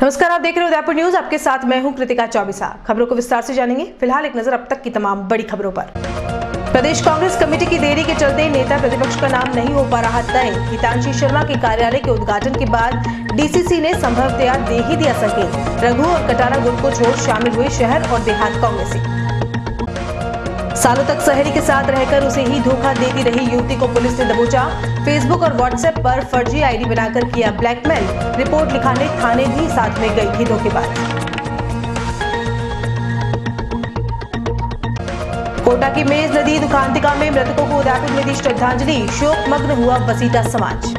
नमस्कार, आप देख रहे हो उदयपुर न्यूज। आपके साथ मैं हूं कृतिका चौबीसा। खबरों को विस्तार से जानेंगे। फिलहाल एक नजर अब तक की तमाम बड़ी खबरों पर। प्रदेश कांग्रेस कमेटी की देरी के चलते नेता प्रतिपक्ष का नाम नहीं हो पा रहा तय। हितांशी शर्मा के कार्यालय के उद्घाटन के बाद डीसीसी ने संभवतया दे ही दिया संकेत। रघु और कटारा गुट को छोड़ शामिल हुए शहर और देहात कांग्रेसी। सालों तक सहेली के साथ रहकर उसे ही धोखा देती रही युवती को पुलिस ने दबोचा। फेसबुक और व्हाट्सएप पर फर्जी आईडी बनाकर किया ब्लैकमेल। रिपोर्ट लिखाने थाने भी साथ में गई थी धोखेबाज। कोटा की मेज नदी दुखांतिका में मृतकों को उदयपुर में दी श्रद्धांजलि। शोकमग्न हुआ वसीता समाज।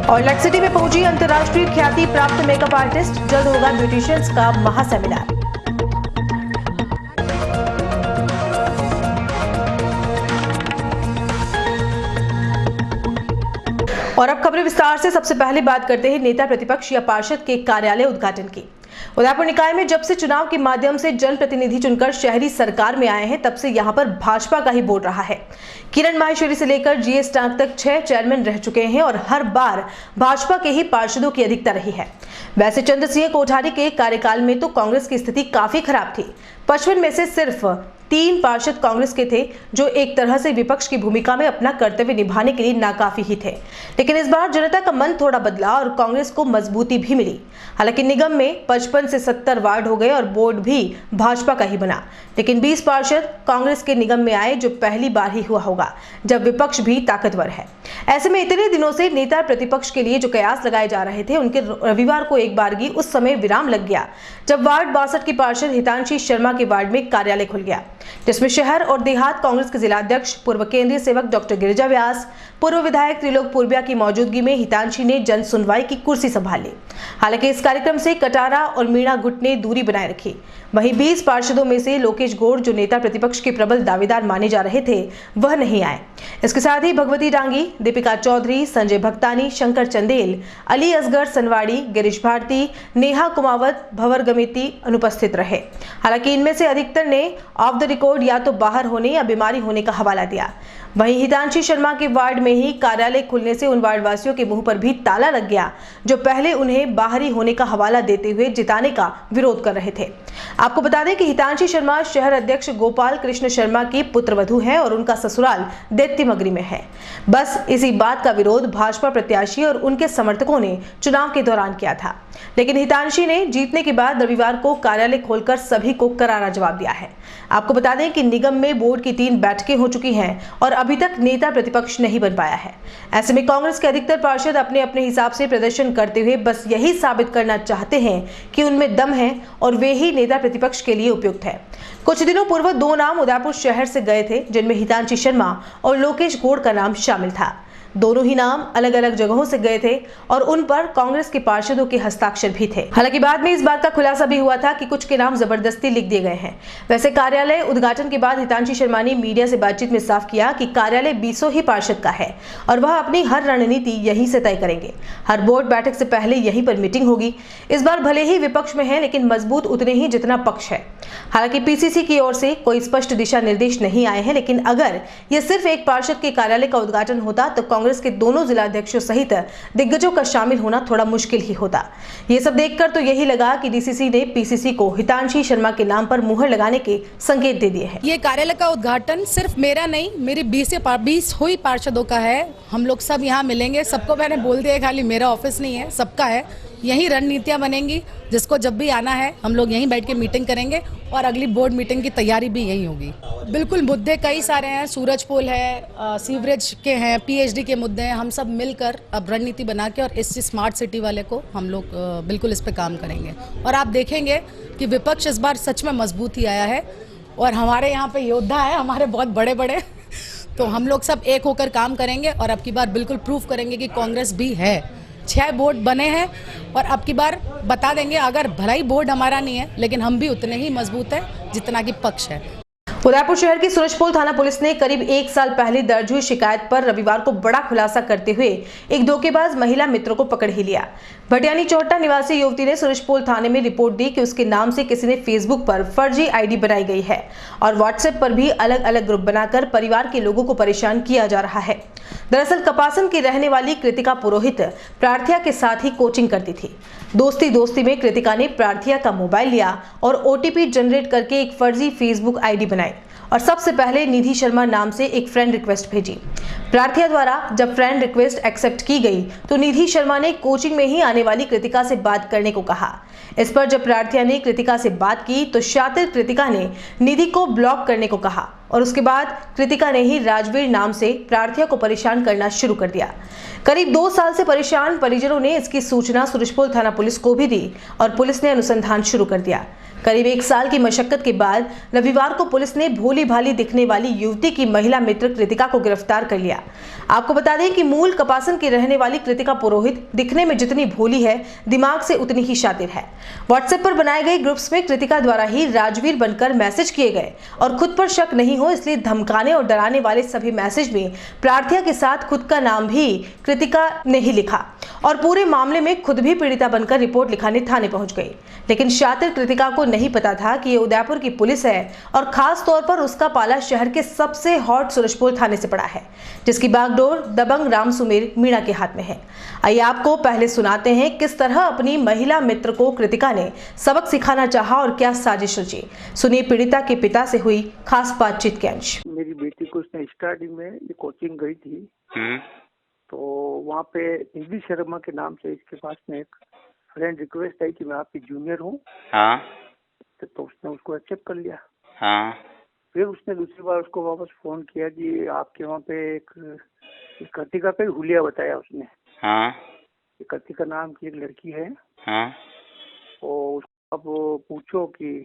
और लट सिटी में पहुंची अंतर्राष्ट्रीय ख्याति प्राप्त मेकअप आर्टिस्ट। जल्द होगा ब्यूटिशियंस का महासेमिनार। और अब खबरें विस्तार से। सबसे पहले बात करते हैं नेता प्रतिपक्ष या पार्षद के कार्यालय उद्घाटन की। उदयपुर निकाय में जब से चुनाव के माध्यम से जनप्रतिनिधि चुनकर शहरी सरकार में आए हैं, तब से यहां पर भाजपा का ही बोर्ड रहा है। किरण माहेश्वरी से लेकर जीएस टांक तक 6 चेयरमैन रह चुके हैं और हर बार भाजपा के ही पार्षदों की अधिकता रही है। वैसे चंद्र सिंह कोठारी के कार्यकाल में तो कांग्रेस की स्थिति काफी खराब थी। 55 में से सिर्फ 3 पार्षद कांग्रेस के थे, जो एक तरह से विपक्ष की भूमिका में अपना कर्तव्य निभाने के लिए नाकाफी ही थे। लेकिन इस बार जनता का मन थोड़ा बदला और कांग्रेस को मजबूती भी मिली। हालांकि निगम में 55 से 70 वार्ड हो गए और बोर्ड भी भाजपा का ही बना। लेकिन 20 पार्षद कांग्रेस के निगम में आए, जो पहली बार ही हुआ होगा जब विपक्ष भी ताकतवर है। ऐसे में इतने दिनों से नेता प्रतिपक्ष के लिए जो कयास लगाए जा रहे थे, उनके रविवार को एक बारगी उस समय विराम लग गया जब वार्ड 62 की पार्षद हितांशी शर्मा के वार्ड में कार्यालय खुल गया, जिसमें शहर और देहात कांग्रेस के जिलाध्यक्ष पूर्व केंद्रीय सेवक डॉक्टर गिरिजा व्यास, पूर्व विधायक त्रिलोक पूर्विया की मौजूदगी में हितांशी ने जन सुनवाई की कुर्सी संभाल ली। हालांकि इस कार्यक्रम से कटारा और मीणा गुट ने दूरी बनाए रखी। वहीं 20 पार्षदों में से लोकेश गौड़, जो नेता प्रतिपक्ष के प्रबल दावेदार माने जा रहे थे, वह नहीं आए। इसके साथ ही भगवती डांगी, दीपिका चौधरी, संजय भक्तानी, शंकर चंदेल, अली असगर सनवाड़ी, गिरीश भारती, नेहा कुमावत, भंवर गमेती अनुपस्थित रहे। हालांकि इनमें से अधिकतर ने ऑफ द रिकॉर्ड या तो बाहर होने या बीमारी होने का हवाला दिया। वहीं हितांशी शर्मा के वार्ड में ही कार्यालय खुलने से उन वार्ड वासियों के मुंह पर भी ताला लग गया, जो पहले उन्हें बाहरी होने का हवाला देते हुए जिताने का विरोध कर रहे थे। आपको बता दें कि हितांशी शर्मा शहर अध्यक्ष गोपाल कृष्ण शर्मा की पुत्रवधू है और उनका ससुराल दैत्यमगरी में है। बस इसी बात का विरोध भाजपा प्रत्याशी और उनके समर्थकों ने चुनाव के दौरान किया था। लेकिन हितांशी ने जीतने के बाद रविवार को कार्यालय खोलकर सभी को करारा जवाब दिया है। आपको बता दें कि निगम में बोर्ड की 3 बैठकें हो चुकी हैं और अभी तक नेता प्रतिपक्ष नहीं बन पाया है। ऐसे में कांग्रेस के अधिकतर पार्षद अपने अपने हिसाब से प्रदर्शन करते हुए बस यही साबित करना चाहते हैं कि उनमें दम है और वे ही नेता प्रतिपक्ष के लिए उपयुक्त है। कुछ दिनों पूर्व 2 नाम उदयपुर शहर से गए थे, जिनमें हितांशी शर्मा और लोकेश गौड़ का नाम शामिल था। दोनों ही नाम अलग अलग जगहों से गए थे और उन पर कांग्रेस के पार्षदों के हस्ताक्षर भी थे। हालांकि बाद में इस बात का खुलासा भी हुआ था कि कुछ के नाम जबरदस्ती लिख दिए गए हैं। वैसे कार्यालय उद्घाटन के बाद हितांशी शर्मा ने मीडिया से बातचीत में साफ किया कि कार्यालय 20 ही पार्षद का है और वह अपनी हर रणनीति यहीं से तय करेंगे। हर बोर्ड बैठक से पहले यहीं पर मीटिंग होगी। इस बार भले ही विपक्ष में है, लेकिन मजबूत उतने ही जितना पक्ष है। हालांकि पीसीसी की ओर से कोई स्पष्ट दिशा निर्देश नहीं आए हैं, लेकिन अगर यह सिर्फ एक पार्षद के कार्यालय का उद्घाटन होता तो कांग्रेस के दोनों जिलाध्यक्षों सहित दिग्गजों का शामिल होना थोड़ा मुश्किल ही होता। ये सब देखकर तो यही लगा कि डीसीसी ने पीसीसी को हितांशी शर्मा के नाम पर मुहर लगाने के संकेत दे दिए हैं। ये कार्यालय का उद्घाटन सिर्फ मेरा नहीं, मेरी 20 हुई पार्षदों का है। हम लोग सब यहाँ मिलेंगे। सबको मैंने बोल दिया, खाली मेरा ऑफिस नहीं है, सबका है। यही रणनीतियां बनेंगी। जिसको जब भी आना है हम लोग यहीं बैठ के मीटिंग करेंगे और अगली बोर्ड मीटिंग की तैयारी भी यही होगी। बिल्कुल, मुद्दे कई सारे हैं। सूरज पोल है, सीवरेज के हैं, पीएचडी के मुद्दे हैं। हम सब मिलकर अब रणनीति बना के और इस स्मार्ट सिटी वाले को हम लोग बिल्कुल इस पे काम करेंगे। और आप देखेंगे कि विपक्ष इस बार सच में मजबूत ही आया है और हमारे यहाँ पे योद्धा है, हमारे बहुत बड़े बड़े। तो हम लोग सब एक होकर काम करेंगे और अब की बार बिल्कुल प्रूफ करेंगे कि कांग्रेस भी है। 6 बोर्ड बने हैं और अब की बार बता देंगे, अगर भला ही बोर्ड हमारा नहीं है, लेकिन हम भी उतने ही मजबूत हैं जितना कि पक्ष है। उदयपुर शहर की सूरजपोल थाना पुलिस ने करीब 1 साल पहले दर्ज हुई शिकायत पर रविवार को बड़ा खुलासा करते हुए एक धोखेबाज महिला मित्र को पकड़ ही लिया। भटियानी चौहट्टा निवासी युवती ने सूरजपोल थाने में रिपोर्ट दी कि उसके नाम से किसी ने फेसबुक पर फर्जी आईडी बनाई गई है और व्हाट्सएप पर भी अलग अलग ग्रुप बनाकर परिवार के लोगों को परेशान किया जा रहा है। दरअसल कपासन की रहने वाली कृतिका पुरोहित प्रार्थिया के साथ ही कोचिंग करती थी। दोस्ती में कृतिका ने प्रार्थिया का मोबाइल लिया और ओटीपी जनरेट करके एक फर्जी फेसबुक आईडी बनाई और सबसे पहले निधि शर्मा नाम से एक फ्रेंड रिक्वेस्ट भेजी। प्रार्थिया द्वारा जब फ्रेंड रिक्वेस्ट एक्सेप्ट की गई तो निधि शर्मा ने कोचिंग में ही आने वाली कृतिका से बात करने को कहा। इस पर जब प्रार्थिया ने कृतिका से बात की तो शातिर कृतिका ने निधि को ब्लॉक करने को कहा और उसके बाद कृतिका ने ही राजवीर नाम से प्रार्थिया को परेशान करना शुरू कर दिया। करीब 2 साल से परेशान परिजनों ने इसकी सूचना सूरजपोल थाना पुलिस को भी दी और पुलिस ने अनुसंधान शुरू कर दिया। करीब 1 साल की मशक्कत के बाद रविवार को पुलिस ने भोली भाली दिखने वाली युवती की महिला मित्र कृतिका को गिरफ्तार कर लिया। आपको बता दें कि मूल कपासन की रहने वाली कृतिका पुरोहित दिखने में जितनी भोली है, दिमाग से उतनी ही शातिर है। व्हाट्सएप पर बनाए गए ग्रुप्स में कृतिका द्वारा ही राजवीर बनकर मैसेज किए गए और खुद पर शक नहीं हो इसलिए धमकाने और डराने वाले सभी मैसेज में प्रार्थिया के साथ खुद का नाम भी कृतिका ने ही लिखा और पूरे मामले में खुद भी पीड़िता बनकर रिपोर्ट लिखाने थाने पहुंच गई। लेकिन शातिर कृतिका को नहीं पता था कि ये उदयपुर की पुलिस है और खास तौर पर उसका पाला शहर के सबसे हॉट सूरजपोल थाने से पड़ा है, जिसकी बागडोर दबंग राम सुमेर मीणा के हाथ में है। आइए आपको पहले सुनाते हैं किस तरह अपनी महिला मित्र को कृतिका ने सबक सिखाना चाहा और क्या साजिश रची। सुनिए पीड़िता के पिता से हुई खास बातचीत के अंश। मेरी बेटी को उसने स्टार्टिंग में ये कोचिंग गई थी तो वहाँ पे निधि शर्मा के नाम से इसके पास में एक फ्रेंड रिक्वेस्ट आई कि मैं आपकी जूनियर हूँ। हाँ। तो उसने उसको एक्सेप्ट कर लिया। हाँ। फिर उसने दूसरी बार उसको वापस फोन किया कि आपके वहाँ पे एक कृतिका का हुलिया बताया उसने। हाँ। कृतिका नाम की एक लड़की है। हाँ। तो अब पूछो कि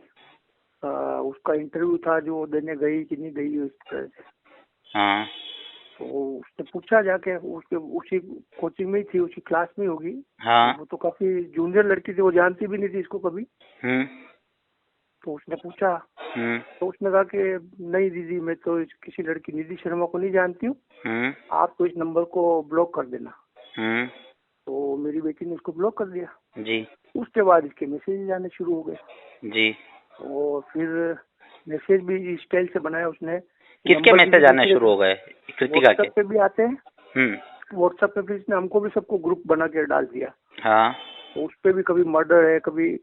उसका इंटरव्यू था जो देने गई कि नहीं गई उस तरह से। हाँ। तो उसने पूछा जाके, उसके उसी कोचिंग में ही थी, उसी क्लास में होगी। हाँ। वो तो काफी जूनियर लड़की थी, वो जानती भी नहीं थी इसको कभी। तो उसने पूछा तो उसने कहा कि नहीं दीदी, मैं तो किसी लड़की निधि शर्मा को नहीं जानती हूँ, आप तो इस नंबर को ब्लॉक कर देना। तो मेरी बेटी ने उसको ब्लॉक कर दिया जी। उसके बाद इसके मैसेज आने शुरू हो गए जी। और फिर मैसेज भी इस स्टाइल से बनाया उसने। किसके मैसेज आने शुरू हो गए? कृतिका के पे भी आते हैं। व्हाट्सएप पे भी इसने हमको भी सबको ग्रुप बना के डाल दिया। हाँ। तो उस पे भी कभी मर्डर है, कभी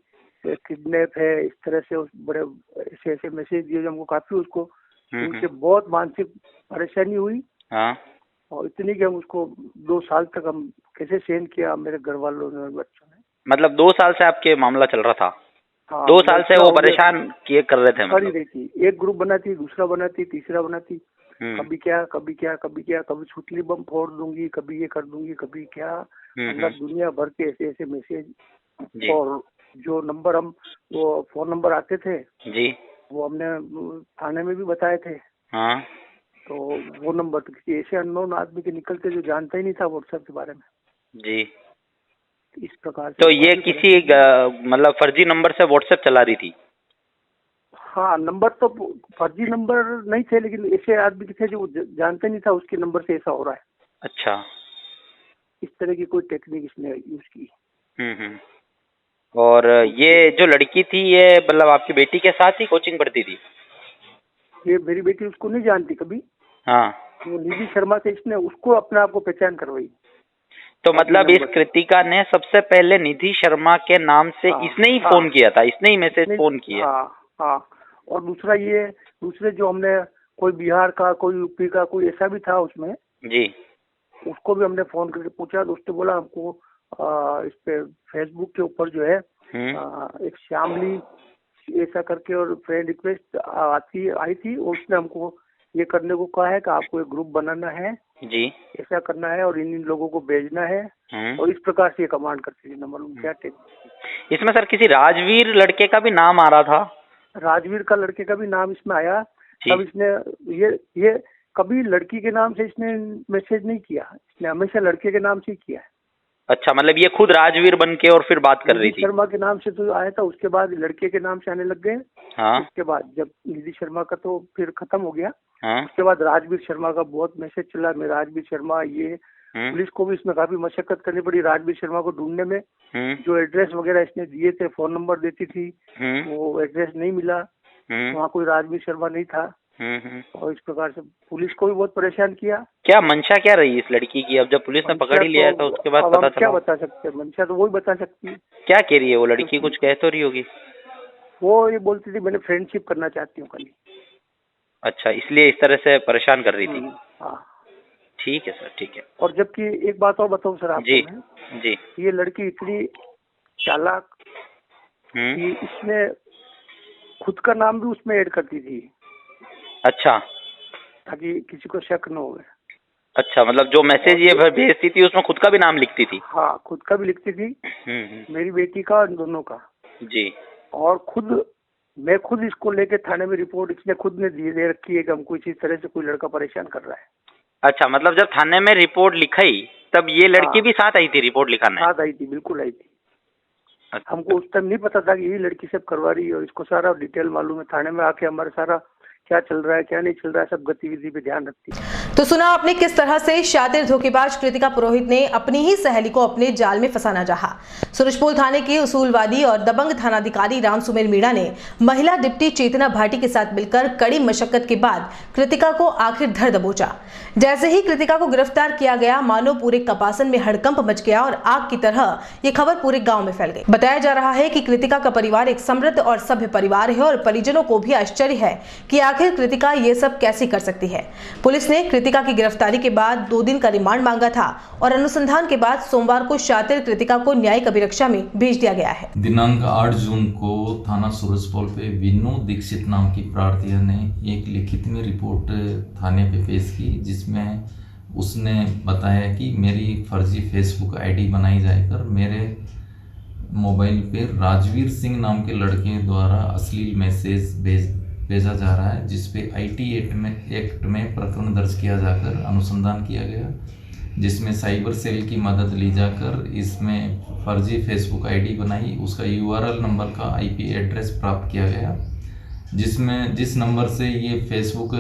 किडनैप है, इस तरह से उस बड़े ऐसे ऐसे मैसेज दिए जो हमको काफी उसको उनसे बहुत मानसिक परेशानी हुई। हाँ। और इतनी कि हम उसको 2 साल तक हम कैसे सहन किया मेरे घर वालों ने और बच्चों ने। मतलब 2 साल से आपके मामला चल रहा था? हाँ, 2 साल से वो परेशान किए कर रहे थे? कर ही रही थी। एक ग्रुप बनाती, दूसरा बनाती, तीसरा बनाती, कभी क्या कभी क्या कभी क्या, कभी सुतली बम फोड़ दूंगी, कभी ये कर दूंगी, कभी क्या, मतलब दुनिया भर के ऐसे ऐसे मैसेज। और जो नंबर हम वो फोन नंबर आते थे जी, वो हमने थाने में भी बताए थे। हाँ। तो वो नंबर तो किसी ऐसे अननोन आदमी के निकलते जो जानता ही नहीं था व्हाट्सएप के बारे में जी। इस प्रकार से तो ये किसी मतलब फर्जी नंबर से व्हाट्सएप चला रही थी? हाँ, नंबर तो फर्जी नंबर नहीं थे, लेकिन ऐसे आदमी थे जो जानते नहीं था उसके नंबर से ऐसा हो रहा है। अच्छा। इस तरह की कोई टेक्निक इसने यूज की। और ये जो लड़की थी ये मतलब आपकी बेटी के साथ ही कोचिंग पढ़ती थी? ये मेरी बेटी उसको नहीं जानती कभी। हाँ। वो निधि शर्मा से इसने उसको अपने आप को पहचान करवाई। तो मतलब इस कृतिका ने सबसे पहले निधि शर्मा के नाम से इसने ही फोन किया था, इसने ही मैसेज फोन किया? हाँ। और दूसरा ये दूसरे जो हमने कोई बिहार का, कोई यूपी का, कोई ऐसा भी था उसमें जी, उसको भी हमने फोन करके पूछा तो उसने बोला हमको इस पे फेसबुक के ऊपर जो है एक श्यामली ऐसा करके और फ्रेंड रिक्वेस्ट आई थी, और उसने हमको ये करने को कहा है कि आपको एक ग्रुप बनाना है जी, ऐसा करना है और इन लोगों को भेजना है। और इस प्रकार से ये कमांड करती थी नंबर। क्या इसमें सर किसी राजवीर लड़के का भी नाम आ रहा था? राजवीर का लड़के का भी नाम इसमें आया। तब इसने ये कभी लड़की के नाम से इसने मैसेज नहीं किया, इसने हमेशा लड़के के नाम से ही किया है। अच्छा, मतलब ये खुद राजवीर बन के और फिर बात कर रही थी। शर्मा के नाम से तो आया था, उसके बाद लड़के के नाम से आने लग गए। हाँ। उसके बाद जब निधि शर्मा का तो फिर खत्म हो गया। हाँ। उसके बाद राजवीर शर्मा का बहुत मैसेज चला, मैं राजवीर शर्मा ये। पुलिस को भी इसमें काफी मशक्कत करनी पड़ी राजवीर शर्मा को ढूंढने में। जो एड्रेस वगैरह इसने दिए थे, फोन नंबर देती थी, वो एड्रेस नहीं मिला, वहाँ कोई राजवीर शर्मा नहीं था। और इस प्रकार से पुलिस को भी बहुत परेशान किया। क्या मंशा क्या रही इस लड़की की? अब जब पुलिस ने पकड़ ही लिया था उसके बाद पता चला। क्या बता सकते हैं, मंशा तो वही बता सकती है। क्या कह रही है वो लड़की? कुछ कह तो रही होगी। वो ये बोलती थी मैंने फ्रेंडशिप करना चाहती हूँ खाली। अच्छा, इसलिए इस तरह से परेशान कर रही थी। हाँ, ठीक है सर, ठीक है। और जबकि एक बात और बताऊँ सर आपको, जी जी, ये लड़की इतनी चालाक कि इसने खुद का नाम भी उसमें ऐड करती थी। अच्छा, ताकि किसी को शक न हो। अच्छा, मतलब जो मैसेज ये भेजती थी उसमें खुद का भी नाम लिखती थी? हाँ, खुद का भी लिखती थी, मेरी बेटी का, दोनों का। जी। और मैं खुद इसको लेके थाने में रिपोर्ट इसने खुद ने दे रखी है कि हमको इसी तरह से कोई लड़का परेशान कर रहा है। अच्छा, मतलब जब थाने में रिपोर्ट लिखाई तब ये लड़की भी साथ आई थी रिपोर्ट लिखाने? साथ आई थी, बिल्कुल आई थी। अच्छा। हमको उस टाइम नहीं पता था कि यही लड़की सब करवा रही है, और इसको सारा डिटेल मालूम है। थाने में आके हमारे सारा क्या चल रहा है क्या नहीं चल रहा है सब गतिविधि पे ध्यान रखती है। तो सुना आपने किस तरह से शातिर धोखेबाज कृतिका पुरोहित ने अपनी ही सहेली को अपने जाल में फंसाना चाहा। सूरजपोल थाने के उसूलवादी और दबंग थानाधिकारी राम सुमेर मीणा ने महिला डिप्टी चेतना भाटी के साथ मिलकर कड़ी मशक्कत के बाद कृतिका को आखिर धर दबोचा। जैसे ही कृतिका को गिरफ्तार किया गया, मानो पूरे कपासन में हड़कंप मच गया और आग की तरह ये खबर पूरे गांव में फैल गई। बताया जा रहा है कि कृतिका का परिवार एक समृद्ध और सभ्य परिवार है और परिजनों को भी आश्चर्य है कि आखिर कृतिका ये सब कैसे कर सकती है। पुलिस ने कृतिका की गिरफ्तारी के बाद 2 दिन का रिमांड मांगा था और अनुसंधान के बाद सोमवार को शातिर कृतिका को न्यायिक अभिरक्षा में भेज दिया गया है। दिनांक 8 जून को थाना सूरजपोल पे विनू दीक्षित नाम की प्रार्थी ने एक लिखित में रिपोर्ट थाने पे पेश की, जिसमें उसने बताया कि मेरी फर्जी फेसबुक आईडी बनाई जाकर मेरे मोबाइल पे राजवीर सिंह नाम के लड़के द्वारा अश्लील मैसेज भेजा जा रहा है, जिसपे IT एक्ट में प्रकरण दर्ज किया जाकर अनुसंधान किया गया, जिसमें साइबर सेल की मदद ली जाकर इसमें फर्जी फेसबुक आईडी बनाई, उसका URL नंबर का IP एड्रेस प्राप्त किया गया, जिसमें जिस नंबर से ये फेसबुक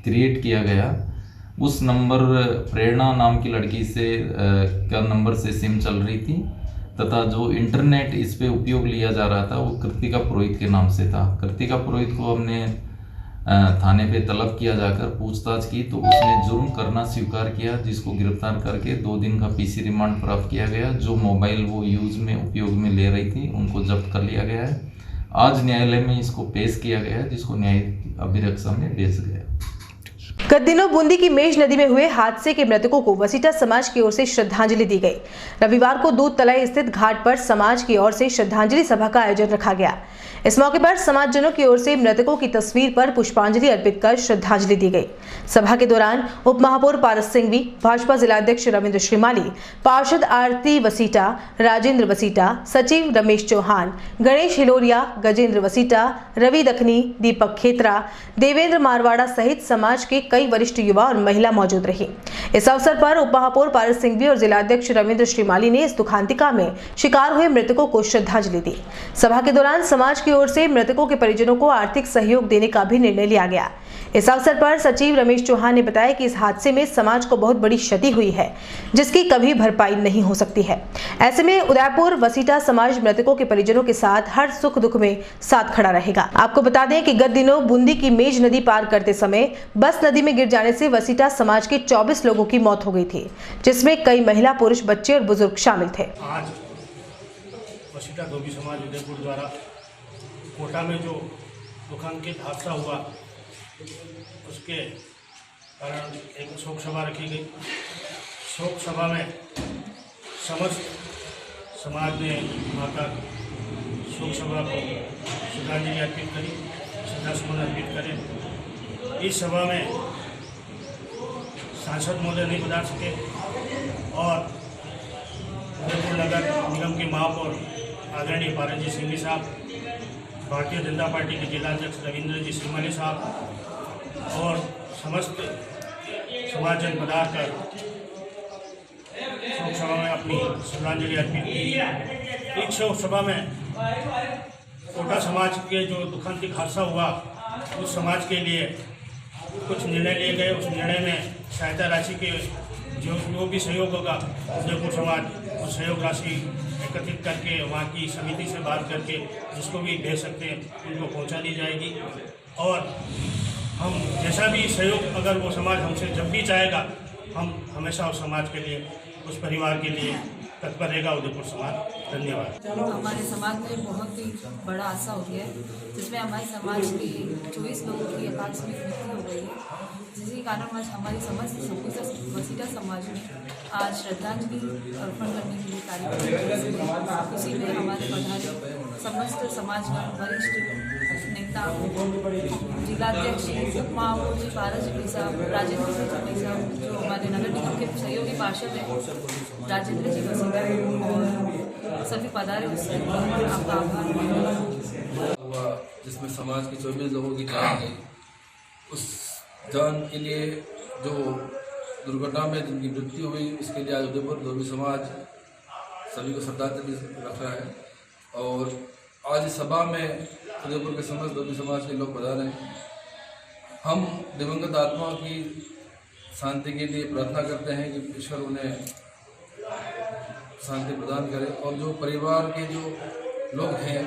क्रिएट किया गया उस नंबर प्रेरणा नाम की लड़की से का नंबर से सिम चल रही थी, तथा जो इंटरनेट इस पे उपयोग लिया जा रहा था वो कृतिका पुरोहित के नाम से था। कृतिका पुरोहित को हमने थाने पे तलब किया जाकर पूछताछ की तो उसने जुर्म करना स्वीकार किया, जिसको गिरफ्तार करके 2 दिन का PC रिमांड प्राप्त किया गया। जो मोबाइल वो यूज में उपयोग में ले रही थी उनको जब्त कर लिया गया है। आज न्यायालय में इसको पेश किया गया है, जिसको न्यायिक अभिरक्षा में भेज गया। गत दिनों बूंदी की मेज नदी में हुए हादसे के मृतकों को वसीटा समाज की ओर से श्रद्धांजलि दी गई। रविवार को दूध तलाई स्थित घाट पर समाज की ओर से श्रद्धांजलि सभा का आयोजन रखा गया। इस मौके पर समाजजनों की ओर से मृतकों की तस्वीर पर पुष्पांजलि अर्पित कर श्रद्धांजलि दी गई। सभा के दौरान उप महापौर पारस सिंघवी, भाजपा जिलाध्यक्ष रविंद्र श्रीमाली, पार्षद आरती वसीटा, राजेंद्र वसीटा, सचिव रमेश चौहान, गणेश हिलोरिया, गजेंद्र वसीटा, रवि दखनी, दीपक खेतरा, देवेंद्र मारवाड़ा सहित समाज के कई वरिष्ठ युवा और महिला मौजूद रही। इस अवसर पर उप महापौर पारस सिंघवी और जिलाध्यक्ष रविंद्र श्रीमाली ने इस दुखांतिका में शिकार हुए मृतकों को श्रद्धांजलि दी। सभा के दौरान समाज की ओर से मृतकों के परिजनों को आर्थिक सहयोग देने का भी निर्णय लिया गया। इस अवसर पर सचिव रमेश चौहान ने बताया कि इस हादसे में समाज को बहुत बड़ी क्षति हुई है, जिसकी कभी भरपाई नहीं हो सकती है। ऐसे में उदयपुर वसीटा समाज मृतकों के परिजनों के साथ हर सुख दुख में साथ खड़ा रहेगा। आपको बता दें कि गत दिनों बूंदी की मेज नदी पार करते समय बस नदी में गिर जाने से वसीटा समाज के 24 लोगों की मौत हो गई थी, जिसमें कई महिला, पुरुष, बच्चे और बुजुर्ग शामिल थे। आज वसीटा धोबी समाज उदयपुर द्वारा कोटा में जो दुखांतिक हादसा हुआ उसके कारण एक शोक सभा रखी गई। शोक सभा में समस्त समाज ने आकर शोक सभा को श्रद्धांजलि अर्पित करी, श्रद्धासुमन अर्पित करे। इस सभा में सांसद महोदय नहीं पधार सके और उदयपुर नगर निगम के महापौर आदरणीय पारस जी सिंघवी साहब, भारतीय जनता पार्टी के जिलाध्यक्ष रविंद्र जी श्रीमाली साहब और समस्त समाजजन पधार कर शोक सभा में अपनी श्रद्धांजलि अर्पित की। इस शोक सभा में कोटा समाज के जो दुखंतिक हादसा हुआ उस समाज के लिए कुछ निर्णय लिए गए। उस निर्णय में सहायता राशि के जो भी सहयोग होगा उदयपुर समाज उस सहयोग राशि एकत्रित करके वहाँ की समिति से बात करके जिसको भी भेज सकते हैं उनको पहुँचा दी जाएगी। और हम जैसा भी सहयोग अगर वो समाज हमसे जब भी चाहेगा हम हमेशा उस समाज के लिए उस परिवार के लिए तत्पर रहेगा उदयपुर समाज। धन्यवाद। हमारे समाज में बहुत ही बड़ा हादसा हो गया है जिसमें हमारे समाज के 24 लोगों की आकस्मिक मृत्यु हो गई है, जिसके कारण आज हमारी समस्त वसीटा समाज में आज श्रद्धांजलि अर्पण करने के लिए कार्यक्रम उसी में हमारे पधारे समस्त समाज का वरिष्ठ नेता जिलाध्यक्ष उपमहापौर पारस जी साहब, राजेंद्र जी साहब जो हमारे नगर निगम के सहयोगी पार्षद हैं, राजेंद्र जी वसीटा और सभी पधारे उससे आपका आभार हुआ, जिसमें समाज के 24 लोगों की जान गई। उस जान के लिए जो दुर्घटना में जिनकी मृत्यु हुई उसके लिए आज उदयपुर धोबी समाज सभी को श्रद्धांजलि रख रहा है। और आज इस सभा में उदयपुर के समस्त धोबी समाज के लोग पधारे हैं। हम दिवंगत आत्मा की शांति के लिए प्रार्थना करते हैं कि ईश्वर उन्हें शांति प्रदान करे और जो परिवार के जो लोग हैं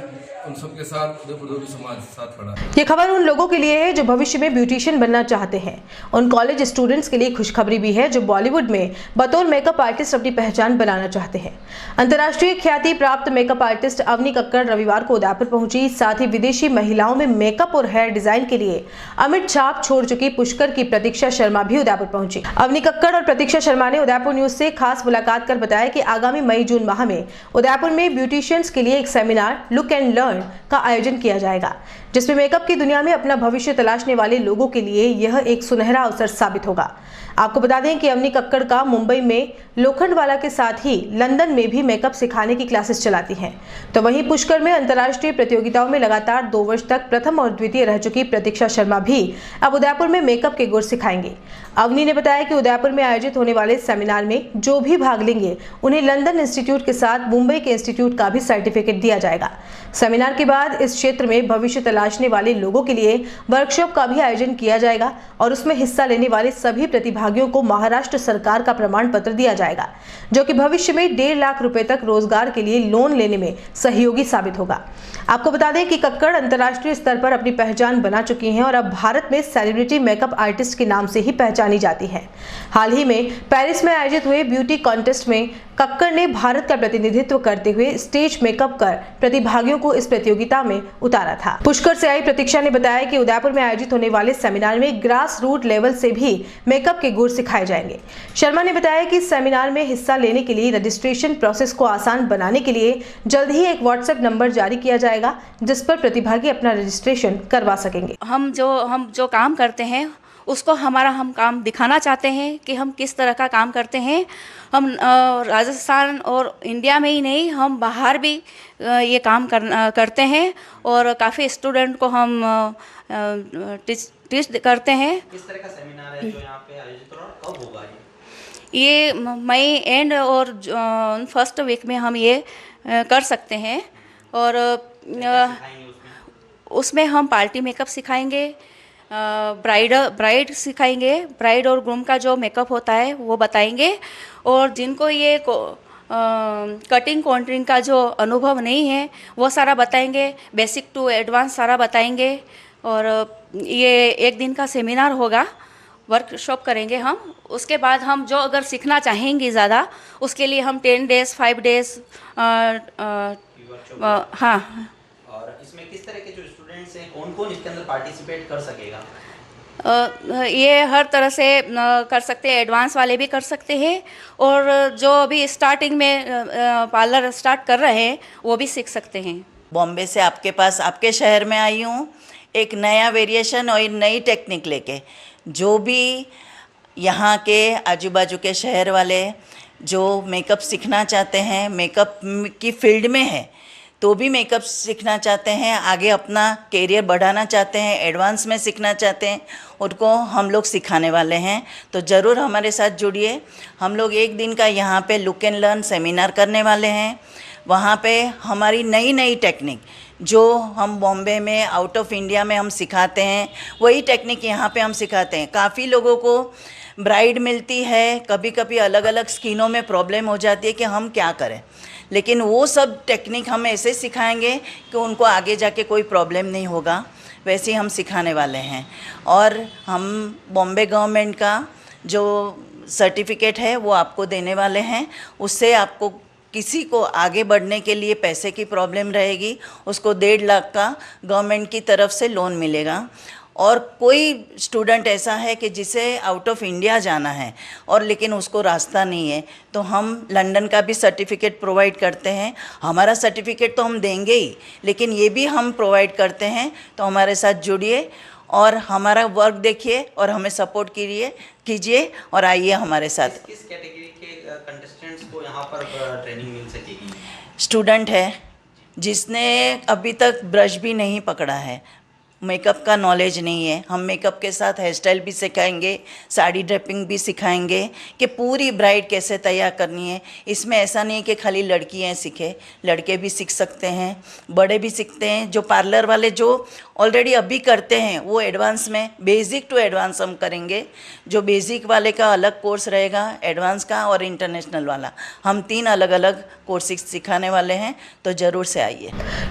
उन सबके साथ उदयपुर धोबी समाज साथ खड़ा है। ये खबर उन लोगों के लिए है जो भविष्य में ब्यूटिशियन बनना चाहते हैं। उन कॉलेज स्टूडेंट्स के लिए खुशखबरी भी है जो बॉलीवुड में बतौर मेकअप आर्टिस्ट अपनी पहचान बनाना चाहते हैं। अंतर्राष्ट्रीय ख्याति प्राप्त मेकअप आर्टिस्ट अवनी कक्कड़ रविवार को उदयपुर पहुंची। साथ ही विदेशी महिलाओं में मेकअप और हेयर डिजाइन के लिए अमिट छाप छोड़ चुकी पुष्कर की प्रतीक्षा शर्मा भी उदयपुर पहुंची। अवनी कक्कड़ और प्रतीक्षा शर्मा ने उदयपुर न्यूज से खास मुलाकात कर बताया कि आगामी मई जून माह में उदयपुर में ब्यूटिशियंस के लिए एक सेमिनार लुक एंड लर्न का आयोजन किया जाएगा, जिसमें मेकअप की दुनिया में अपना भविष्य तलाशने वाले लोगों के लिए यह एक सुनहरा अवसर साबित होगा। आपको बता दें कि अवनी कक्कड़ का मुंबई में लोखंडवाला के साथ ही लंदन में भी मेकअप सिखाने की क्लासेस चलाती हैं। तो वहीं पुष्कर में अंतर्राष्ट्रीय प्रतियोगिताओं में लगातार 2 वर्ष तक प्रथम और द्वितीय रह चुकी प्रतीक्षा शर्मा भी अब उदयपुर में मेकअप के गुर सिखाएंगे। अवनी ने बताया कि उदयपुर में आयोजित होने वाले सेमिनार में जो भी भाग लेंगे उन्हें लंदन इंस्टीट्यूट के साथ मुंबई के इंस्टीट्यूट का भी सर्टिफिकेट दिया जाएगा। सेमिनार के बाद इस क्षेत्र में भविष्य तलाशने वाले लोगों के लिए वर्कशॉप का भी आयोजन किया जाएगा और उसमें हिस्सा लेने वाले सभी प्रतिभागियों को महाराष्ट्र सरकार का प्रमाण पत्र दिया जाएगा, जो कि भविष्य में 1.5 लाख रुपए तक रोजगार के लिए लोन लेने में सहयोगी साबित होगा। आपको बता दें कि कक्कड़ अंतर्राष्ट्रीय स्तर पर अपनी पहचान बना चुकी हैं और अब भारत में सेलिब्रिटी मेकअप आर्टिस्ट के नाम से ही पहचानी जाती हैं। हाल ही में पेरिस में आयोजित हुए ब्यूटी कॉन्टेस्ट में कक्कड़ ने भारत का प्रतिनिधित्व करते हुए स्टेज मेकअप कर प्रतिभागियों को इस प्रतियोगिता में उतारा था। पुष्कर से आई प्रतीक्षा ने बताया कि उदयपुर में आयोजित होने वाले सेमिनार में ग्रास रूट लेवल से भी मेकअप के गुर सिखाए जाएंगे। शर्मा ने बताया कि सेमिनार में हिस्सा लेने के लिए रजिस्ट्रेशन प्रोसेस को आसान बनाने के लिए जल्द ही एक व्हाट्सएप नंबर जारी किया जाएगा, जिस पर प्रतिभागी अपना रजिस्ट्रेशन करवा सकेंगे। हम जो काम करते हैं उसको हम काम दिखाना चाहते हैं कि हम किस तरह का काम करते हैं। हम राजस्थान और इंडिया में ही नहीं, हम बाहर भी ये काम करते हैं और काफ़ी स्टूडेंट को हम टीच करते हैं। किस तरह का सेमिनार है जो यहाँ पे आयोजित हो रहा है, कब होगा ये मई एंड और फर्स्ट वीक में हम ये कर सकते हैं। और उसमें हम पार्टी मेकअप सिखाएंगे, ब्राइड सिखाएंगे, ब्राइड और ग्रूम का जो मेकअप होता है वो बताएंगे। और जिनको ये कटिंग कॉन्टरिंग का जो अनुभव नहीं है वो सारा बताएंगे, बेसिक टू एडवांस सारा बताएंगे। और ये 1 दिन का सेमिनार होगा, वर्कशॉप करेंगे हम। उसके बाद हम जो अगर सीखना चाहेंगे ज़्यादा उसके लिए हम 10 डेज़ 5 डेज़ हाँ। और इसमें किस तरह के जो स्टूडेंट्स हैं कौन इसके अंदर पार्टिसिपेट कर सकेगा? ये हर तरह से कर सकते हैं, एडवांस वाले भी कर सकते हैं और जो अभी स्टार्टिंग में पार्लर स्टार्ट कर रहे हैं वो भी सीख सकते हैं। बॉम्बे से आपके पास आपके शहर में आई हूँ एक नया वेरिएशन और नई टेक्निक लेके। जो भी यहाँ के आजू बाजू के शहर वाले जो मेकअप सीखना चाहते हैं, मेकअप की फील्ड में है, तो भी मेकअप सीखना चाहते हैं, आगे अपना कैरियर बढ़ाना चाहते हैं, एडवांस में सीखना चाहते हैं, उनको हम लोग सिखाने वाले हैं। तो ज़रूर हमारे साथ जुड़िए। हम लोग एक दिन का यहाँ पे लुक एंड लर्न सेमिनार करने वाले हैं। वहाँ पे हमारी नई नई टेक्निक जो हम बॉम्बे में, आउट ऑफ इंडिया में हम सिखाते हैं, वही टेक्निक यहाँ पे हम सिखाते हैं। काफ़ी लोगों को ब्राइड मिलती है, कभी कभी अलग अलग स्किनों में प्रॉब्लम हो जाती है कि हम क्या करें, लेकिन वो सब टेक्निक हम ऐसे सिखाएंगे कि उनको आगे जाके कोई प्रॉब्लम नहीं होगा, वैसे ही हम सिखाने वाले हैं। और हम बॉम्बे गवर्नमेंट का जो सर्टिफिकेट है वो आपको देने वाले हैं। उससे आपको किसी को आगे बढ़ने के लिए पैसे की प्रॉब्लम रहेगी, उसको 1.5 लाख का गवर्नमेंट की तरफ से लोन मिलेगा। और कोई स्टूडेंट ऐसा है कि जिसे आउट ऑफ इंडिया जाना है और लेकिन उसको रास्ता नहीं है, तो हम लंदन का भी सर्टिफिकेट प्रोवाइड करते हैं। हमारा सर्टिफिकेट तो हम देंगे ही, लेकिन ये भी हम प्रोवाइड करते हैं। तो हमारे साथ जुड़िए और हमारा वर्क देखिए और हमें सपोर्ट कीजिए और आइए हमारे साथ। किस कैटेगरी के कंटेस्टेंट्स को यहाँ पर ट्रेनिंग मिल सकेगी? स्टूडेंट है जिसने अभी तक ब्रश भी नहीं पकड़ा है, मेकअप का नॉलेज नहीं है, हम मेकअप के साथ हेयर स्टाइल भी सिखाएंगे, साड़ी ड्रेपिंग भी सिखाएंगे कि पूरी ब्राइड कैसे तैयार करनी है। इसमें ऐसा नहीं कि खाली लड़कियाँ सीखे, लड़के भी सीख सकते हैं, बड़े भी सीखते हैं। जो पार्लर वाले जो ऑलरेडी अभी करते हैं वो एडवांस में, बेसिक टू एडवांस हम करेंगे। जो बेसिक वाले का अलग कोर्स रहेगा, एडवांस का और इंटरनेशनल वाला, हम 3 अलग अलग कोर्सेज सिखाने वाले हैं। तो ज़रूर से आइए।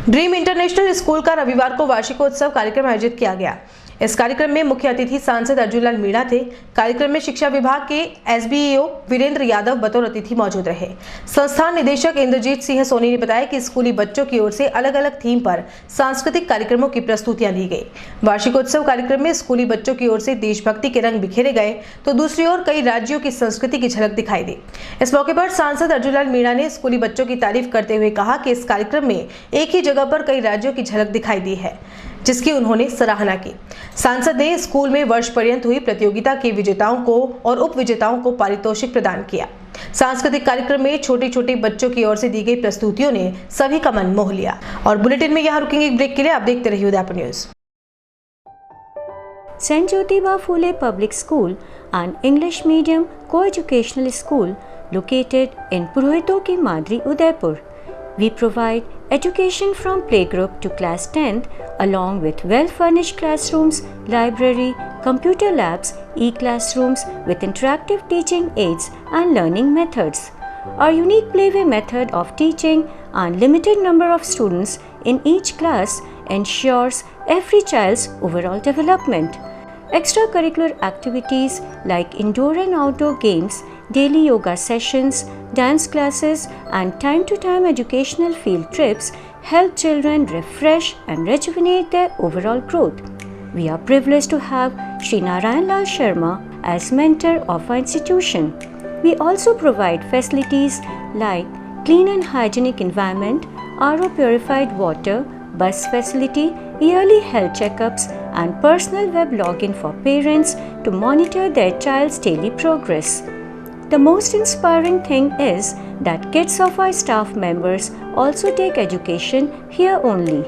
ड्रीम इंटरनेशनल स्कूल का रविवार को वार्षिकोत्सव कार्यक्रम आयोजित किया गया। इस कार्यक्रम में मुख्य अतिथि सांसद अर्जुन लाल मीणा थे। कार्यक्रम में शिक्षा विभाग के SBEO वीरेंद्र यादव बतौर अतिथि मौजूद रहे। संस्थान निदेशक इंद्रजीत सिंह सोनी ने बताया कि स्कूली बच्चों की ओर से अलग अलग थीम पर सांस्कृतिक कार्यक्रमों की प्रस्तुतियां दी गई। वार्षिकोत्सव कार्यक्रम में स्कूली बच्चों की ओर से देशभक्ति के रंग बिखेरे गए, तो दूसरी ओर कई राज्यों की संस्कृति की झलक दिखाई दी। इस मौके पर सांसद अर्जुन लाल मीणा ने स्कूली बच्चों की तारीफ करते हुए कहा कि इस कार्यक्रम में एक ही जगह पर कई राज्यों की झलक दिखाई दी है, जिसकी उन्होंने सराहना की। सांसद ने स्कूल में वर्ष पर्यंत हुई प्रतियोगिता के विजेताओं को और उप विजेताओं को पारितोषिक प्रदान किया। सांस्कृतिक कार्यक्रम में छोटे छोटे बच्चों की ओर से दी गई प्रस्तुतियों ने सभी का मन मोह लिया। और बुलेटिन में यहाँ रुकेंगे एक ब्रेक के लिए, आप देखते रहिए Udaipur news. St. Jyotiba Phule Public School, an English medium co-educational school located in Purohito ki Madri, Udaipur. We provide education from playgroup to class 10th along with well-furnished classrooms, library, computer labs, e-classrooms with interactive teaching aids and learning methods. Our unique playway method of teaching and limited number of students in each class ensures every child's overall development. Extracurricular activities like indoor and outdoor games, daily yoga sessions, dance classes and time-to-time educational field trips help children refresh and rejuvenate their overall growth. We are privileged to have Shri Narayan Lal Sharma as mentor of our institution. We also provide facilities like clean and hygienic environment, RO purified water, bus facility, yearly health checkups and personal web login for parents to monitor their child's daily progress. The most inspiring thing is that kids of our staff members also take education here only.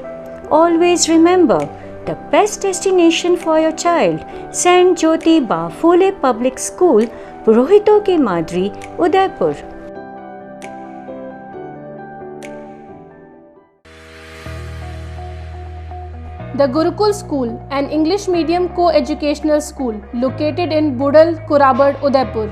Always remember, the best destination for your child, St. Jyotiba Phule Public School, Purohito ki Madri, Udaipur. The Gurukul School, an English medium co-educational school located in Budal, Kurabad, Udaipur.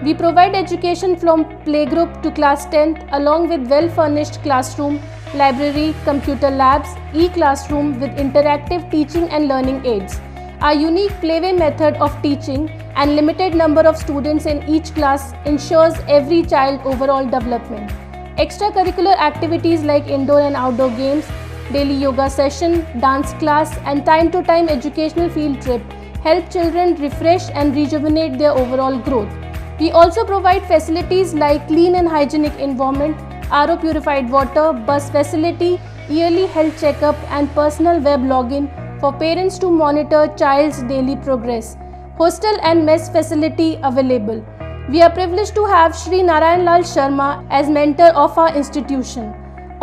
We provide education from playgroup to class 10th along with well-furnished classroom, library, computer labs, e-classroom with interactive teaching and learning aids. Our unique playway method of teaching and limited number of students in each class ensures every child overall development. Extracurricular activities like indoor and outdoor games, daily yoga session, dance class and time-to-time educational field trip help children refresh and rejuvenate their overall growth. We also provide facilities like clean and hygienic environment, RO purified water, bus facility, yearly health checkup and personal web login for parents to monitor child's daily progress. Hostel and mess facility available. We are privileged to have Shri Narayan Lal Sharma as mentor of our institution.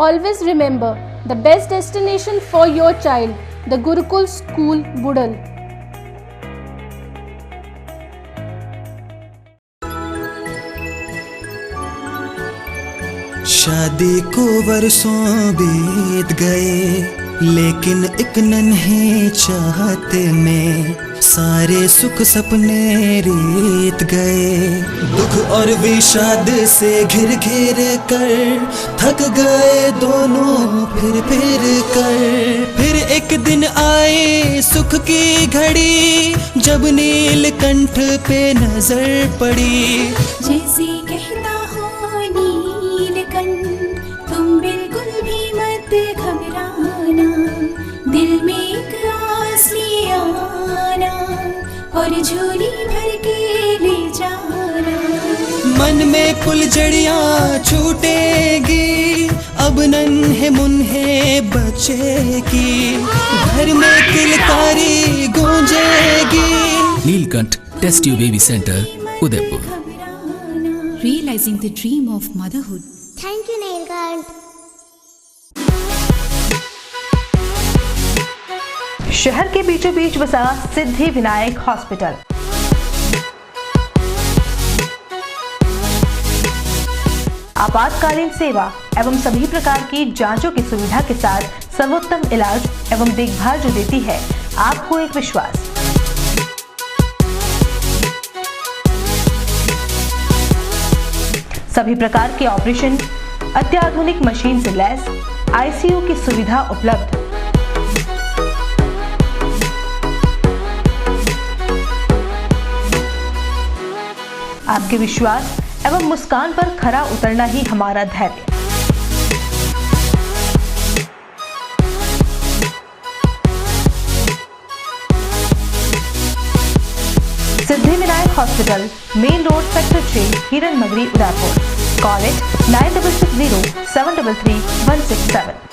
Always remember, the best destination for your child, the Gurukul School, Budal. शादी को वर्षों बीत गए, लेकिन एक नन्हे चाहते में सारे सुख सपने बीत गए। दुख और विषाद से घिर घिर कर थक गए दोनों फिर कर। फिर एक दिन आए सुख की घड़ी, जब नीलकंठ पे नजर पड़ी। जैसे कहता हो नीलकंठ, तुम बिल्कुल भी मत घबराना, दिल में एक आस ले आना और झोली भर के ले जाना। मन में फुलझड़ियाँ छूटेगी, अब नन्हे मुन्हे बच्चे की घर में किलकारी गूंजेगी। Neelkanth test tube baby centre, Udaipur. Realizing the dream of motherhood. Thank you, Neelkanth. शहर के बीचों बीच बसा सिद्धि विनायक हॉस्पिटल। आपातकालीन सेवा एवं सभी प्रकार की जांचों की सुविधा के साथ सर्वोत्तम इलाज एवं देखभाल जो देती है आपको एक विश्वास। सभी प्रकार के ऑपरेशन, अत्याधुनिक मशीन से लैस आईसीयू की सुविधा उपलब्ध। आपके विश्वास एवं मुस्कान पर खरा उतरना ही हमारा धैर्य। Siddhi Vinayak hospital, main road, sector 6, Hiran Nagri, Udaipur. Call it 9660 733 167।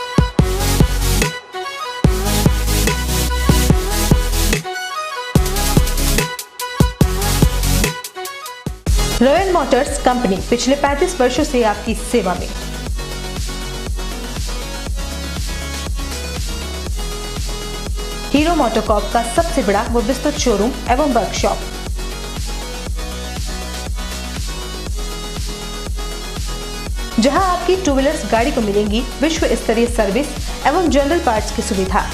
Royal Motors company पिछले 35 वर्षों से आपकी सेवा में। हीरो मोटोकॉर्प का सबसे बड़ा व विस्तृत शोरूम एवं वर्कशॉप। जहां आपकी टू व्हीलर्स गाड़ी को मिलेंगी विश्व स्तरीय सर्विस एवं जनरल पार्ट्स की सुविधा।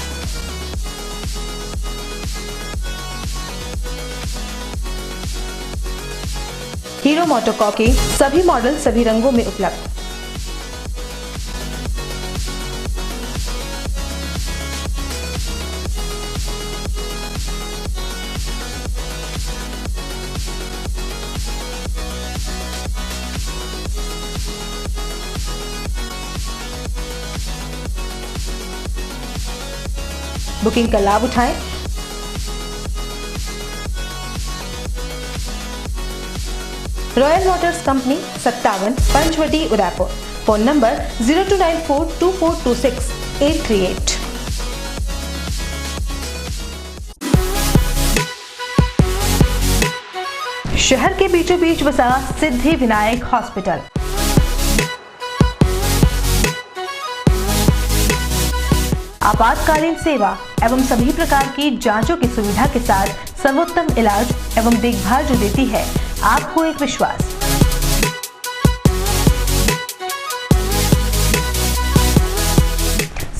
हीरो मोटोकॉर्प के सभी मॉडल सभी रंगों में उपलब्ध। बुकिंग का लाभ उठाएं। Royal Motors company 57 Panchavati, Udaipur. Phone number 02942426 838। शहर के बीचों बीच बसा सिद्धि विनायक हॉस्पिटल। आपातकालीन सेवा एवं सभी प्रकार की जांचों की सुविधा के साथ सर्वोत्तम इलाज एवं देखभाल जो देती है आपको एक विश्वास।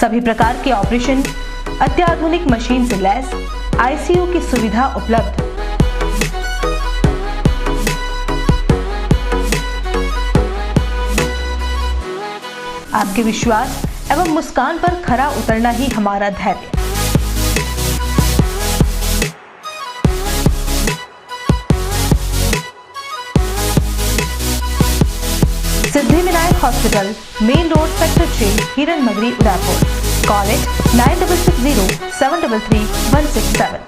सभी प्रकार के ऑपरेशन, अत्याधुनिक मशीन से लैस आईसीयू की सुविधा उपलब्ध। आपके विश्वास एवं मुस्कान पर खरा उतरना ही हमारा धैर्य। Siddhi Vinayak hospital, main road, sector 6, Hiran Nagri, Udaipur. Call it 9660 733 167।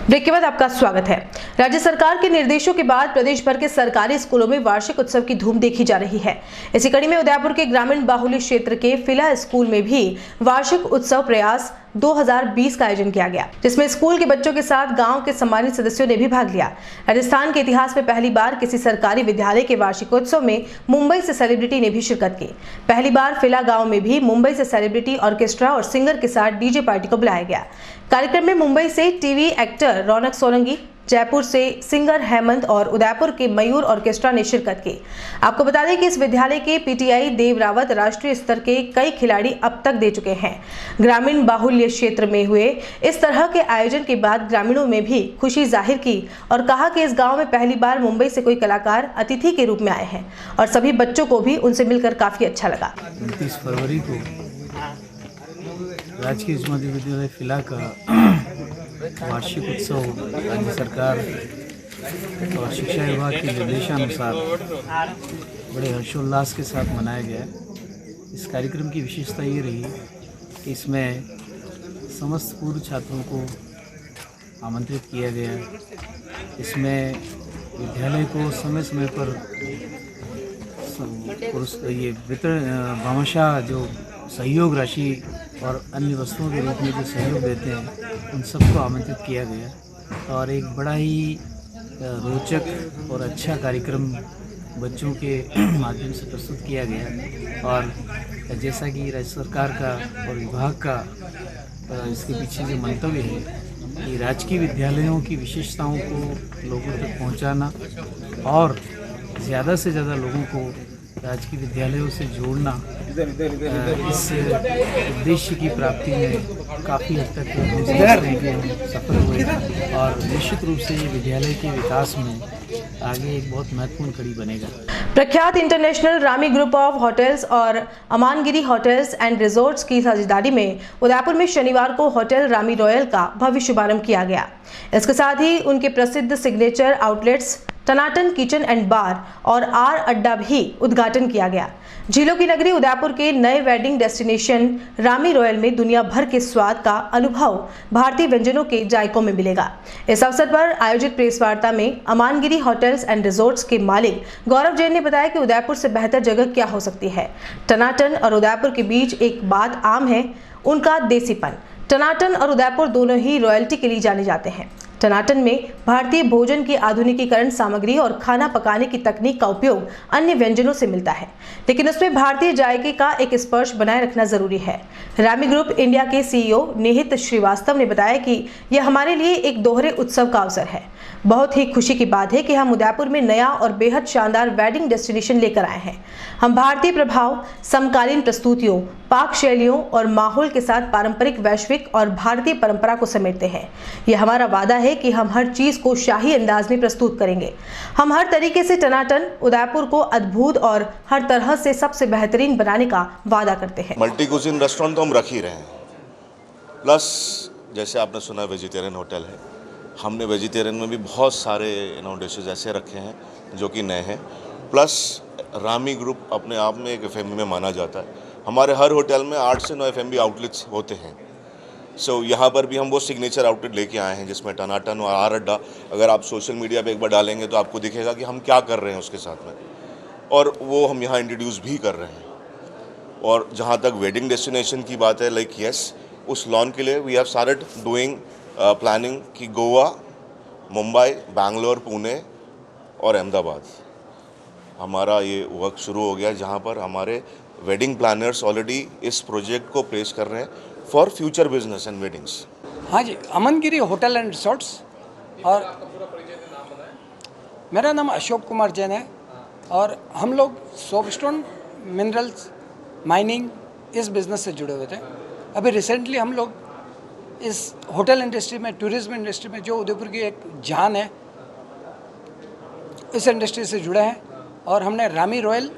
Break के बाद आपका स्वागत है। राज्य सरकार के निर्देशों के बाद प्रदेश भर के सरकारी स्कूलों में वार्षिक उत्सव की धूम देखी जा रही है। इसी कड़ी में उदयपुर के ग्रामीण बाहुल्य क्षेत्र के फिला स्कूल में भी वार्षिक उत्सव प्रयास 2020 का आयोजन किया गया, जिसमें स्कूल के बच्चों के साथ गांव के सम्मानित सदस्यों ने भी भाग लिया। राजस्थान के इतिहास में पहली बार किसी सरकारी विद्यालय के वार्षिकोत्सव में मुंबई से सेलिब्रिटी ने भी शिरकत की। पहली बार फिला गांव में भी मुंबई से सेलिब्रिटी ऑर्केस्ट्रा और सिंगर के साथ डीजे पार्टी को बुलाया गया। कार्यक्रम में मुंबई से टीवी एक्टर रौनक सोलंकी, जयपुर से सिंगर हेमंत और उदयपुर के मयूर ऑर्केस्ट्रा ने शिरकत की। आपको बता दें कि इस विद्यालय के पीटीआई देव रावत राष्ट्रीय स्तर के कई खिलाड़ी अब तक दे चुके हैं। ग्रामीण बाहुल्य क्षेत्र में हुए इस तरह के आयोजन के बाद ग्रामीणों में भी खुशी जाहिर की और कहा कि इस गांव में पहली बार मुंबई से कोई कलाकार अतिथि के रूप में आए हैं और सभी बच्चों को भी उनसे मिलकर काफी अच्छा लगा। 29 फरवरी को राजकीय उच्च माध्यमिक विद्यालय फिला का वार्षिक उत्सव राज्य सरकार और शिक्षा विभाग के निर्देशानुसार बड़े हर्षोल्लास के साथ मनाया गया। इस कार्यक्रम की विशेषता ये रही कि इसमें समस्त पूर्व छात्रों को आमंत्रित किया गया। इसमें विद्यालय को समय समय पर ये वितरण भामाशाह जो सहयोग राशि और अन्य वस्तुओं के रूप में जो सहयोग देते हैं उन सबको आमंत्रित किया गया और एक बड़ा ही रोचक और अच्छा कार्यक्रम बच्चों के माध्यम से प्रस्तुत किया गया। और जैसा कि राज्य सरकार का और विभाग का इसके पीछे जो मंतव्य है कि राजकीय विद्यालयों की विशेषताओं को लोगों तक पहुंचाना और ज़्यादा से ज़्यादा लोगों को राजकीय विद्यालयों से जोड़ना, इस उद्देश्य की प्राप्ति में काफ़ी हद तक सफल हुए और निश्चित रूप से ये विद्यालय के विकास में आगे एक बहुत महत्वपूर्ण कड़ी बनेगा। प्रख्यात international Rami group of hotels और अमानगिरी होटल्स एंड रिजॉर्ट्स की साझेदारी में उदयपुर में शनिवार को होटल रामी रॉयल का भव्य शुभारंभ किया गया। इसके साथ ही उनके प्रसिद्ध signature outlets Tanatan kitchen and बार और आर अड्डा भी उद्घाटन किया गया। झीलों की नगरी उदयपुर के नए वेडिंग डेस्टिनेशन रामी रॉयल में दुनिया भर के स्वाद का अनुभव भारतीय व्यंजनों के जायकों में मिलेगा। इस अवसर पर आयोजित प्रेस वार्ता में अमानगिरी होटल्स एंड रिजॉर्ट्स के मालिक गौरव जैन ने बताया कि उदयपुर से बेहतर जगह क्या हो सकती है। टनाटन और उदयपुर के बीच एक बात आम है, उनका देसीपन। टनाटन और उदयपुर दोनों ही रॉयल्टी के लिए जाने जाते हैं। टनाटन में भारतीय भोजन की आधुनिकीकरण सामग्री और खाना पकाने की तकनीक का उपयोग अन्य व्यंजनों से मिलता है, लेकिन उसमें भारतीय जायके का एक स्पर्श बनाए रखना जरूरी है। रामी ग्रुप इंडिया के सीईओ निहित श्रीवास्तव ने बताया कि यह हमारे लिए एक दोहरे उत्सव का अवसर है। बहुत ही खुशी की बात है कि हम उदयपुर में नया और बेहद शानदार वेडिंग डेस्टिनेशन लेकर आए हैं। हम भारतीय प्रभाव, समकालीन प्रस्तुतियों, पाक शैलियों और माहौल के साथ पारंपरिक, वैश्विक और भारतीय परंपरा को समेटते हैं। यह हमारा वादा है कि हम हर चीज को शाही अंदाज में प्रस्तुत करेंगे। हम हर तरीके से टनाटन उदयपुर को अद्भुत और हर तरह से सबसे बेहतरीन बनाने का वादा करते हैं। मल्टी कुजिन रेस्टोरेंट तो हम रख ही रहे हैं, प्लस जैसे आपने सुना वेजिटेरियन होटल है, हमने वेजिटेरियन में भी बहुत सारे डिशेज ऐसे रखे हैं जो कि नए हैं। प्लस रामी ग्रुप अपने आप में एक एफएमबी में माना जाता है। हमारे हर होटल में 8 से 9 एफएमबी आउटलेट्स होते हैं। सो यहाँ पर भी हम वो सिग्नेचर आउटलेट लेके आए हैं जिसमें टनाटन और आर अड्डा, अगर आप सोशल मीडिया पे एक बार डालेंगे तो आपको दिखेगा कि हम क्या कर रहे हैं उसके साथ में, और वो हम यहाँ इंट्रोड्यूस भी कर रहे हैं। और जहाँ तक वेडिंग डेस्टिनेशन की बात है, लाइक यस, उस लॉन के लिए we have started doing planning कि गोवा, मुंबई, बैंगलोर, पुणे और अहमदाबाद हमारा ये वर्क शुरू हो गया, जहाँ पर हमारे वेडिंग प्लानर्स ऑलरेडी इस प्रोजेक्ट को प्लेस कर रहे हैं for future business and weddings. हाँ जी, अमनगिरी होटल एंड रिसोर्ट्स, और मेरा नाम अशोक कुमार जैन है और हम लोग सोपस्टोन मिनरल्स माइनिंग इस बिज़नेस से जुड़े हुए थे। अभी रिसेंटली हम लोग इस होटल इंडस्ट्री में, टूरिज्म इंडस्ट्री में, जो उदयपुर की एक जान है, इस इंडस्ट्री से जुड़े हैं और हमने रामी रॉयल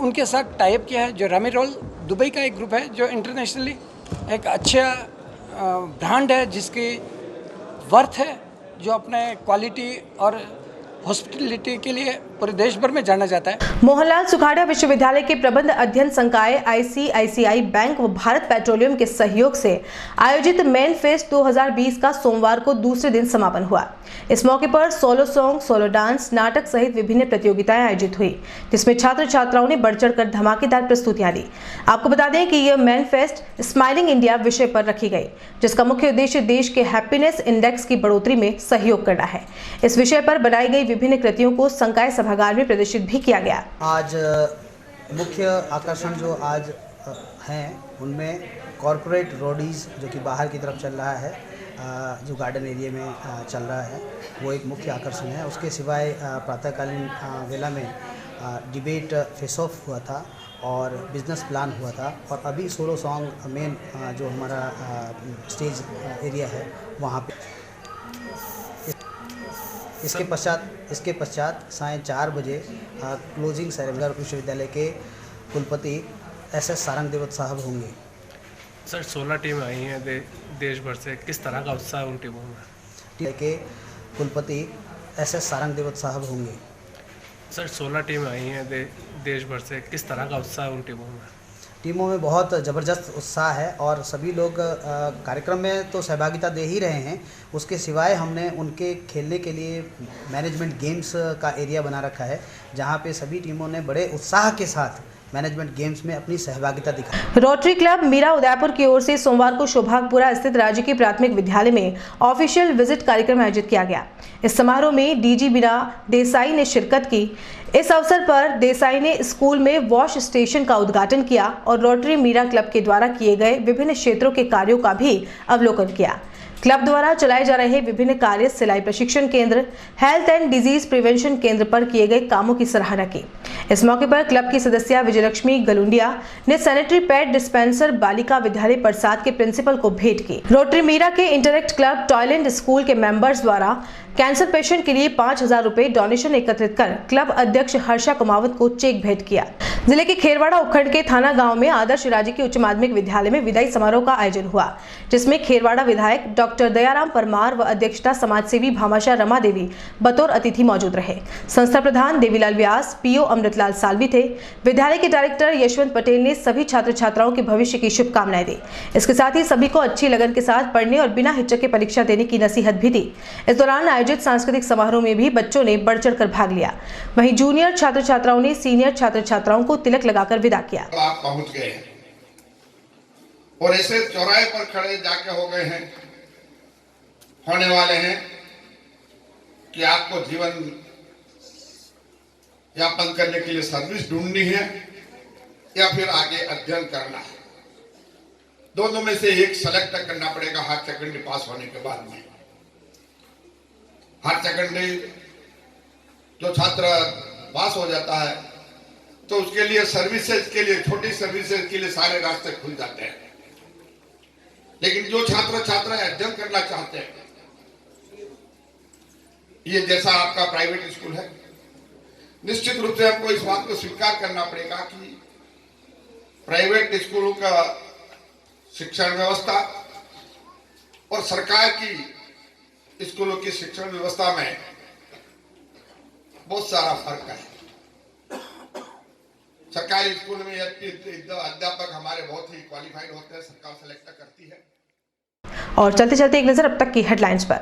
उनके साथ टाइप किया है। जो रामी रॉयल दुबई का एक ग्रुप है जो इंटरनेशनली एक अच्छा ब्रांड है, जिसकी वर्थ है, जो अपने क्वालिटी और हॉस्पिटलिटी के लिए पूरे देश भर में जाना जाता है। मोहनलाल सुखाड़िया विश्वविद्यालय के प्रबंध अध्ययन संकाय ICICI बैंक व भारत पेट्रोलियम के सहयोग से आयोजित मेन फेस्ट 2020 का सोमवार को दूसरे दिन समापन हुआ। इस मौके पर सोलो सॉन्ग, सोलो डांस, नाटक सहित विभिन्न प्रतियोगिताएं आयोजित हुई, जिसमें छात्र छात्राओं ने बढ़ चढ़कर धमाकेदार प्रस्तुतियां दी। आपको बता दें कि यह मेन फेस्ट स्माइलिंग इंडिया विषय पर रखी गई, जिसका मुख्य उद्देश्य देश के हैप्पीनेस इंडेक्स की बढ़ोतरी में सहयोग करना है। इस विषय पर बनाई गई विभिन्न कृतियों को संकाय सभागार में प्रदर्शित भी किया गया। आज मुख्य आकर्षण जो आज हैं उनमें कॉरपोरेट रोडीज जो कि बाहर की तरफ चल रहा है, जो गार्डन एरिया में चल रहा है, वो एक मुख्य आकर्षण है। उसके सिवाय प्रातःकालीन वेला में डिबेट फेस ऑफ हुआ था और बिजनेस प्लान हुआ था, और अभी सोलो सॉन्ग मेन जो हमारा स्टेज एरिया है वहाँ पे। इसके पश्चात सायं 4 बजे क्लोजिंग सेरेमनी विश्वविद्यालय के कुलपति SS सारंग देवत साहब होंगे। सर 16 टीम आई हैं देश भर से, किस तरह का उत्साह है उन टीमों में? के कुलपति SS सारंग देवत साहब होंगे। सर 16 टीम आई हैं देश भर से, किस तरह का उत्साह है उन टीमों में? टीमों में बहुत ज़बरदस्त उत्साह है और सभी लोग कार्यक्रम में तो सहभागिता दे ही रहे हैं। उसके सिवाय हमने उनके खेलने के लिए मैनेजमेंट गेम्स का एरिया बना रखा है, जहां पे सभी टीमों ने बड़े उत्साह के साथ मैनेजमेंट गेम्स में अपनी सहभागिता दिखाई। रोटरी क्लब मीरा उदयपुर की ओर से सोमवार को शोभागपुरा स्थित राज्य प्राथमिक विद्यालय में ऑफिशियल विजिट कार्यक्रम आयोजित किया गया। इस समारोह में DG बीना देसाई ने शिरकत की। इस अवसर पर देसाई ने स्कूल में वॉश स्टेशन का उद्घाटन किया और रोटरी मीरा क्लब के द्वारा किए गए विभिन्न क्षेत्रों के कार्यों का भी अवलोकन किया। क्लब द्वारा चलाए जा रहे विभिन्न कार्य, सिलाई प्रशिक्षण केंद्र, हेल्थ एंड डिजीज प्रिवेंशन केंद्र पर किए गए कामों की सराहना की। इस मौके पर क्लब की सदस्य विजयलक्ष्मी गलुंडिया ने sanitary pad dispenser Balika Vidyalaya प्रसाद के प्रिंसिपल को भेंट की। रोटरी मीरा के इंटरेक्ट क्लब टॉयलेट स्कूल के मेंबर्स द्वारा कैंसर पेशेंट के लिए 5000 रुपए डोनेशन एकत्रित कर क्लब अध्यक्ष हर्षा कुमावत को चेक भेंट किया। जिले के खेरवाड़ा उपखंड के थाना गांव में आदर्श राजकीय उच्च माध्यमिक विद्यालय में विदाई समारोह का आयोजन हुआ, जिसमें खेरवाड़ा विधायक डॉक्टर दयाराम परमार व अध्यक्षता समाजसेवी भामाशाह रमा देवी बतौर अतिथि मौजूद रहे। संस्था प्रधान देवीलाल व्यास, PO अमृतलाल सालवी थे। विद्यालय के डायरेक्टर यशवंत पटेल ने सभी छात्र छात्राओं के भविष्य की शुभकामनाएं दी। इसके साथ ही सभी को अच्छी लगन के साथ पढ़ने और बिना हिचक के परीक्षा देने की नसीहत भी दी। इस दौरान आयोजित सांस्कृतिक समारोह में भी बच्चों ने बढ़ चढ़कर भाग लिया। वहीं जूनियर छात्र छात्राओं ने सीनियर छात्र छात्राओं को तिलक लगाकर विदा किया। आप पहुंच गए हैं और ऐसे चौराहे पर खड़े जाके हो गए हैं, होने वाले हैं कि आपको जीवन यापन करने के लिए सर्विस ढूंढनी है या फिर आगे अध्ययन करना है। दोनों में से एक सेलेक्ट करना पड़ेगा हायर सेकेंडरी पास होने के बाद में। हायर सेकेंडरी जो छात्र पास हो जाता है तो उसके लिए सर्विसेज के लिए, छोटी सर्विसेज के लिए सारे रास्ते खुल जाते हैं। लेकिन जो छात्र छात्राएं अध्ययन करना चाहते हैं, ये जैसा आपका प्राइवेट स्कूल है, निश्चित रूप से हमको इस बात को स्वीकार करना पड़ेगा कि प्राइवेट स्कूलों का शिक्षण व्यवस्था और सरकार की स्कूलों की शिक्षण व्यवस्था में बहुत सारा फर्क है। सरकारी स्कूल में अध्यापक हमारे बहुत ही क्वालिफाइड होते हैं, सरकार सेलेक्ट करती है। और चलते चलते एक नजर अब तक की हेडलाइंस पर।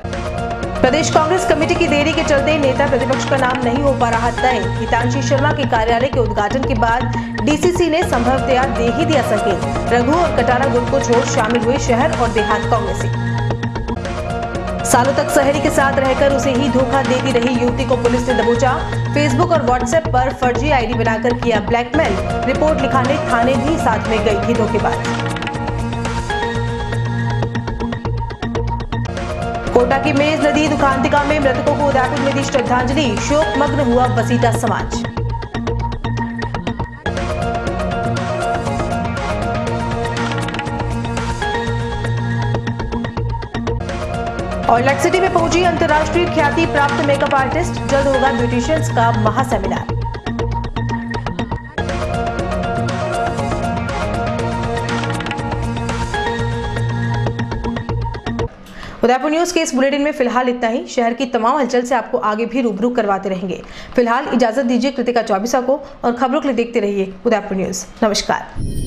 प्रदेश कांग्रेस कमेटी की देरी के चलते नेता प्रतिपक्ष का नाम नहीं हो पा रहा तय। हितांशी शर्मा के कार्यालय के उद्घाटन के बाद DCC ने संभवतया दे ही दिया संकेत। रघु और कटारा गुट को छोड़ शामिल हुए शहर और देहात कांग्रेसी। सालों तक सहेली के साथ रहकर उसे ही धोखा देती रही युवती को पुलिस ने दबोचा। फेसबुक और व्हाट्सएप पर फर्जी ID बनाकर किया ब्लैकमेल। रिपोर्ट लिखाने थाने भी साथ में गई थी धोखेबाज। कोटा की मेज नदी दुखांतिका में मृतकों को उदयपुर में दी श्रद्धांजलि। शोक मग्न हुआ बसीटा समाज। और लट सिटी में पहुंची अंतर्राष्ट्रीय ख्याति प्राप्त मेकअप आर्टिस्ट। जल्द होगा ब्यूटिशियंस का महासेमिनार। उदयपुर न्यूज के इस बुलेटिन में फिलहाल इतना ही। शहर की तमाम हलचल से आपको आगे भी रूबरू करवाते रहेंगे। फिलहाल इजाजत दीजिए कृतिका चौबीसा को और खबरों के लिए देखते रहिए उदयपुर न्यूज। नमस्कार।